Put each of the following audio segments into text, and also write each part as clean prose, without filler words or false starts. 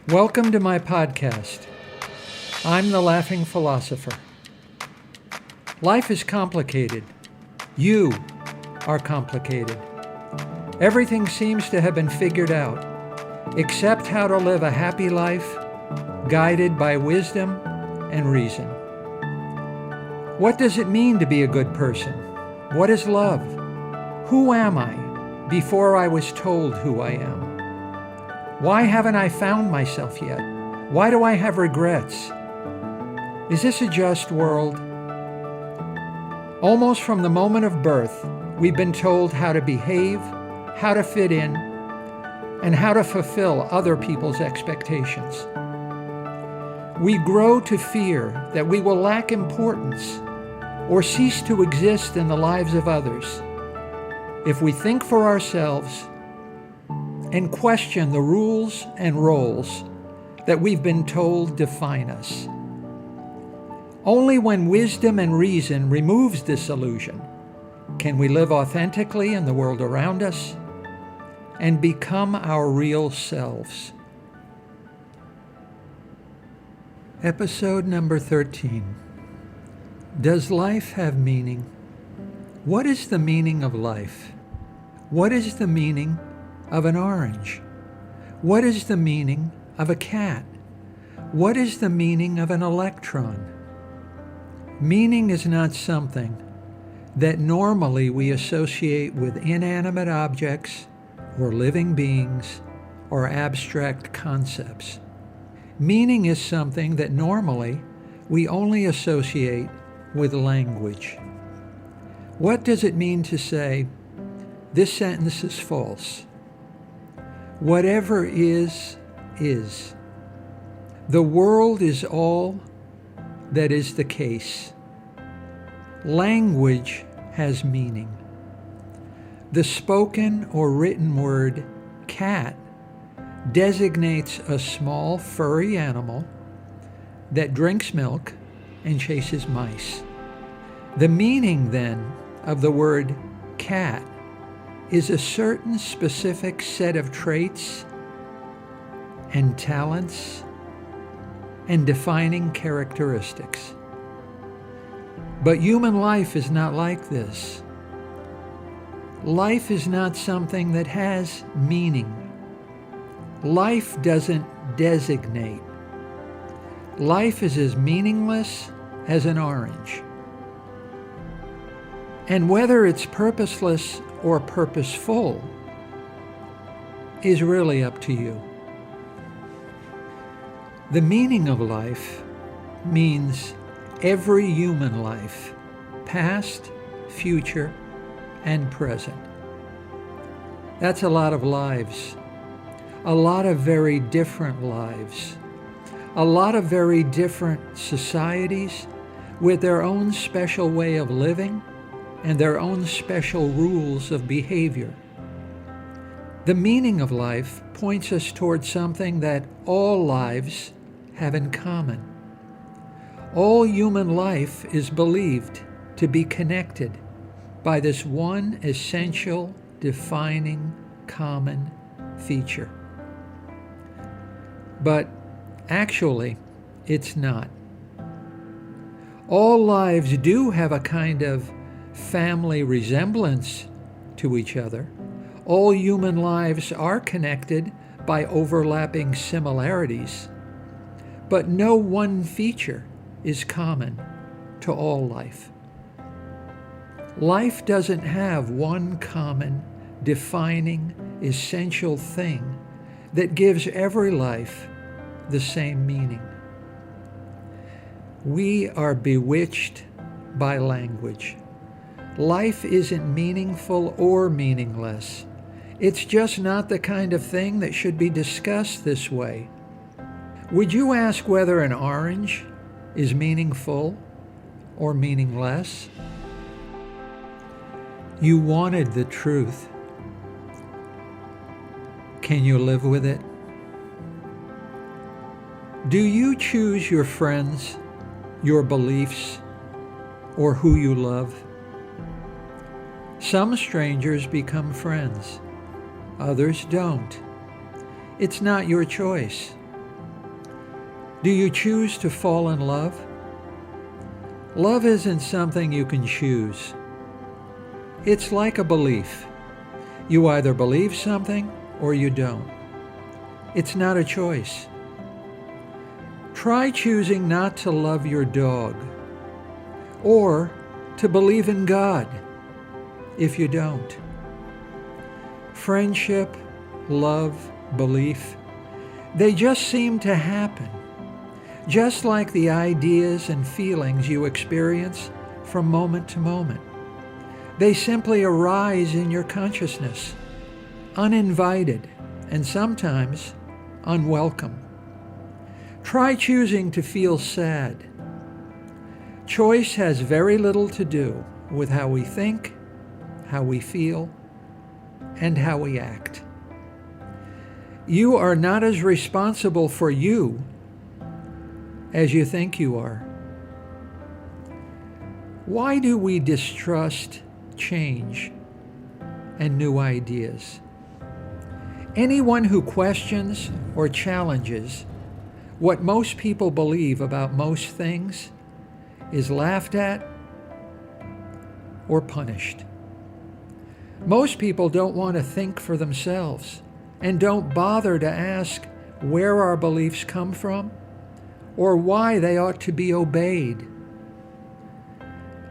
Welcome to my podcast. I'm the Laughing Philosopher. Life is complicated. You are complicated. Everything seems to have been figured out, except how to live a happy life, guided by wisdom and reason. What does it mean to be a good person? What is love? Who am I before I was told who I am? Why haven't I found myself yet? Why do I have regrets? Is this a just world? Almost from the moment of birth, we've been told how to behave, how to fit in, and how to fulfill other people's expectations. We grow to fear that we will lack importance or cease to exist in the lives of others if we think for ourselves and question the rules and roles that we've been told define us. Only when wisdom and reason removes this illusion can we live authentically in the world around us and become our real selves. Episode number 13. Does life have meaning? What is the meaning of life? What is the meaning of an orange? What is the meaning of a cat? What is the meaning of an electron? Meaning is not something that normally we associate with inanimate objects or living beings or abstract concepts. Meaning is something that normally we only associate with language. What does it mean to say, "This sentence is false"? Whatever is, is. The world is all that is the case. Language has meaning. The spoken or written word cat designates a small furry animal that drinks milk and chases mice. The meaning then of the word cat is a certain specific set of traits and talents and defining characteristics. But human life is not like this. Life is not something that has meaning. Life doesn't designate. Life is as meaningless as an orange. And whether it's purposeless or purposeful is really up to you. The meaning of life means every human life, past, future, and present. That's a lot of lives, a lot of very different lives, a lot of very different societies with their own special way of living and their own special rules of behavior. The meaning of life points us towards something that all lives have in common. All human life is believed to be connected by this one essential, defining, common feature. But actually, it's not. All lives do have a kind of family resemblance to each other. All human lives are connected by overlapping similarities, but no one feature is common to all life. Life doesn't have one common, defining, essential thing that gives every life the same meaning. We are bewitched by language. Life isn't meaningful or meaningless. It's just not the kind of thing that should be discussed this way. Would you ask whether an orange is meaningful or meaningless? You wanted the truth. Can you live with it? Do you choose your friends, your beliefs, or who you love? Some strangers become friends. Others don't. It's not your choice. Do you choose to fall in love? Love isn't something you can choose. It's like a belief. You either believe something or you don't. It's not a choice. Try choosing not to love your dog or to believe in God if you don't. Friendship, love, belief, they just seem to happen, just like the ideas and feelings you experience from moment to moment. They simply arise in your consciousness, uninvited and sometimes unwelcome. Try choosing to feel sad. Choice has very little to do with how we think, how we feel, and how we act. You are not as responsible for you as you think you are. Why do we distrust change and new ideas? Anyone who questions or challenges what most people believe about most things is laughed at or punished. Most people don't want to think for themselves and don't bother to ask where our beliefs come from or why they ought to be obeyed.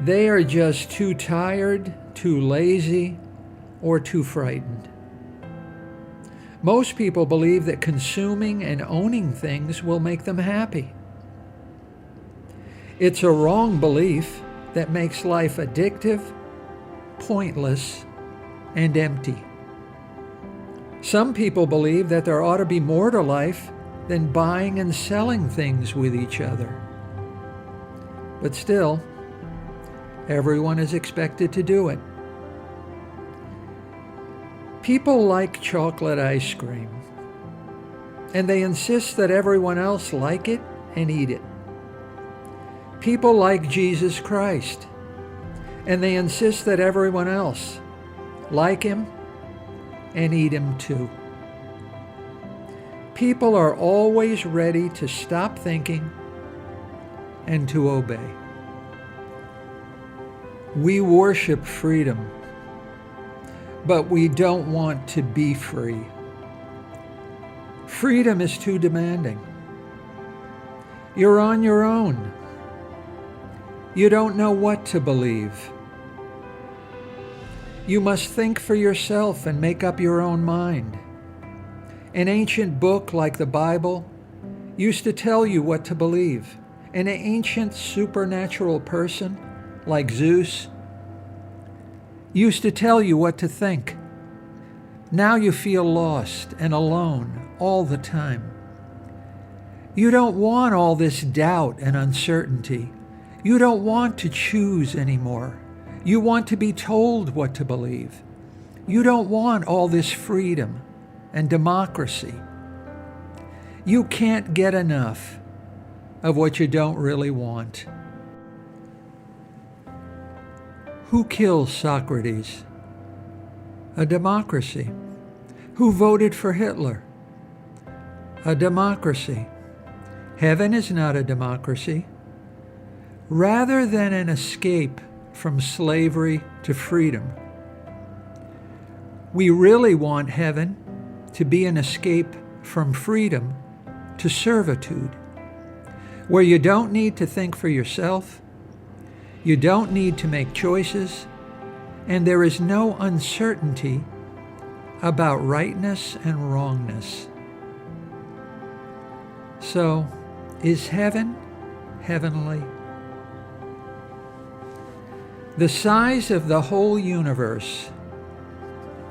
They are just too tired, too lazy, or too frightened. Most people believe that consuming and owning things will make them happy. It's a wrong belief that makes life addictive, pointless, and empty. Some people believe that there ought to be more to life than buying and selling things with each other. But still, everyone is expected to do it. People like chocolate ice cream, and they insist that everyone else like it and eat it. People like Jesus Christ, and they insist that everyone else like him and eat him too. People are always ready to stop thinking and to obey. We worship freedom, but we don't want to be free. Freedom is too demanding. You're on your own. You don't know what to believe. You must think for yourself and make up your own mind. An ancient book like the Bible used to tell you what to believe. An ancient supernatural person like Zeus used to tell you what to think. Now you feel lost and alone all the time. You don't want all this doubt and uncertainty. You don't want to choose anymore. You want to be told what to believe. You don't want all this freedom and democracy. You can't get enough of what you don't really want. Who killed Socrates? A democracy. Who voted for Hitler? A democracy. Heaven is not a democracy. Rather than an escape from slavery to freedom, we really want heaven to be an escape from freedom to servitude, where you don't need to think for yourself, you don't need to make choices, and there is no uncertainty about rightness and wrongness. So, is heaven heavenly? The size of the whole universe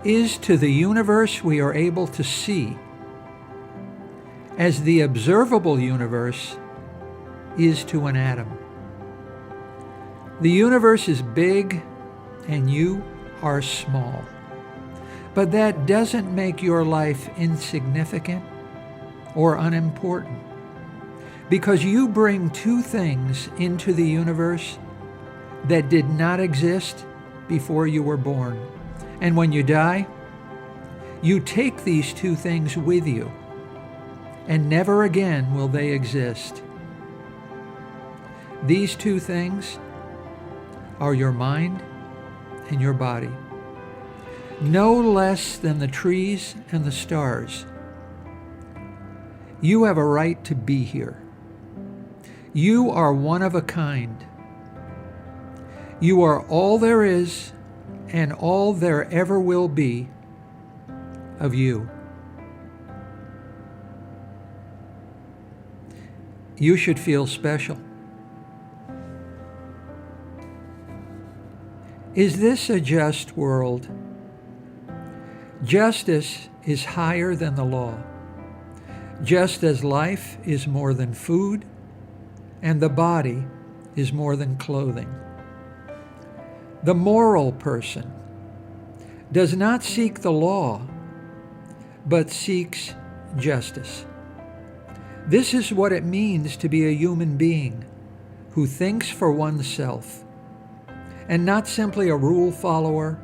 is to the universe we are able to see as the observable universe is to an atom. The universe is big and you are small, but that doesn't make your life insignificant or unimportant, because you bring two things into the universe that did not exist before you were born. And when you die, you take these two things with you. and never again will they exist. These two things are your mind and your body. No less than the trees and the stars. You have a right to be here. You are one of a kind. You are all there is and all there ever will be of you. You should feel special. Is this a just world? Justice is higher than the law, just as life is more than food and the body is more than clothing. The moral person does not seek the law, but seeks justice. This is what it means to be a human being who thinks for oneself and not simply a rule follower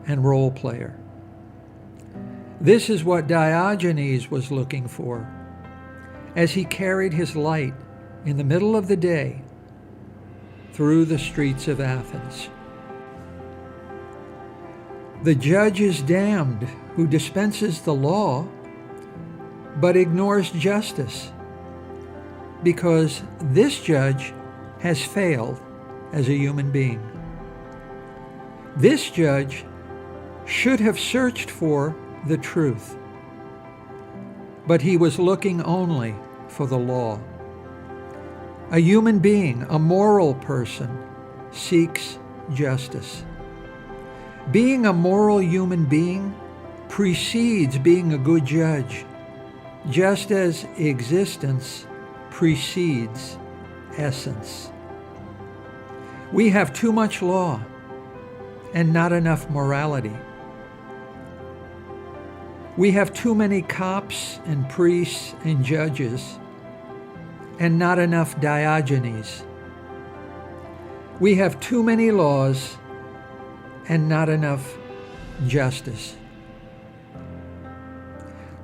and role player. This is what Diogenes was looking for as he carried his light in the middle of the day through the streets of Athens. The judge is damned who dispenses the law but ignores justice, because this judge has failed as a human being. This judge should have searched for the truth, but he was looking only for the law. A human being, a moral person, seeks justice. Being a moral human being precedes being a good judge, just as existence precedes essence. We have too much law and not enough morality. We have too many cops and priests and judges and not enough Diogenes. We have too many laws and not enough justice.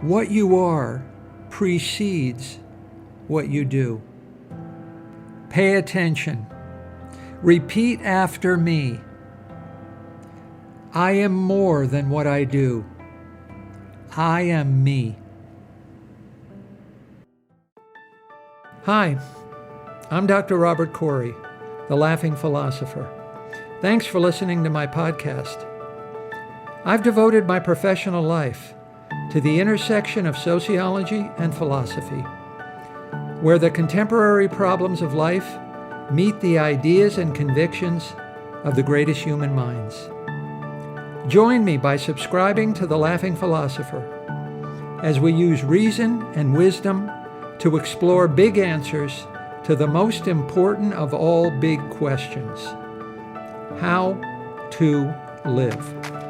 What you are precedes what you do. Pay attention. Repeat after me. I am more than what I do. I am me. Hi, I'm Dr. Robert Corey, the Laughing Philosopher. Thanks for listening to my podcast. I've devoted my professional life to the intersection of sociology and philosophy, where the contemporary problems of life meet the ideas and convictions of the greatest human minds. Join me by subscribing to The Laughing Philosopher as we use reason and wisdom to explore big answers to the most important of all big questions: how to live.